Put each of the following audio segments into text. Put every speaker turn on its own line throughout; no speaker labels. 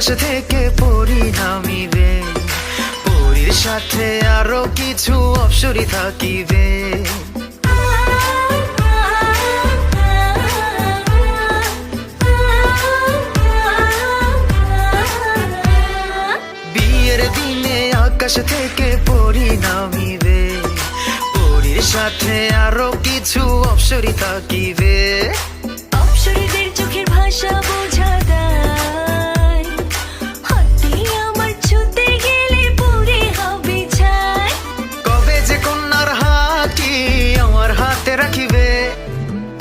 আকাশ থেকে পরি নামিবে, পরীর সাথে আরো কিছু অপ্সরী থাকিবে। বিয়ের দিনে আকাশ থেকে পরি নামিবে, পরীর সাথে আরো কিছু অপ্সরী থাকিবে।
অপ্সরীদের চোখের ভাষা বোঝা দায়, হাতে আমার ছুতে গেলে পরে হবে ছাই।
কবে যে কন্যার হাতটি আমার হাতে রাখিবে,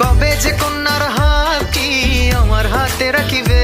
কবে যে কন্যার হাতটি আমার হাতে রাখিবে।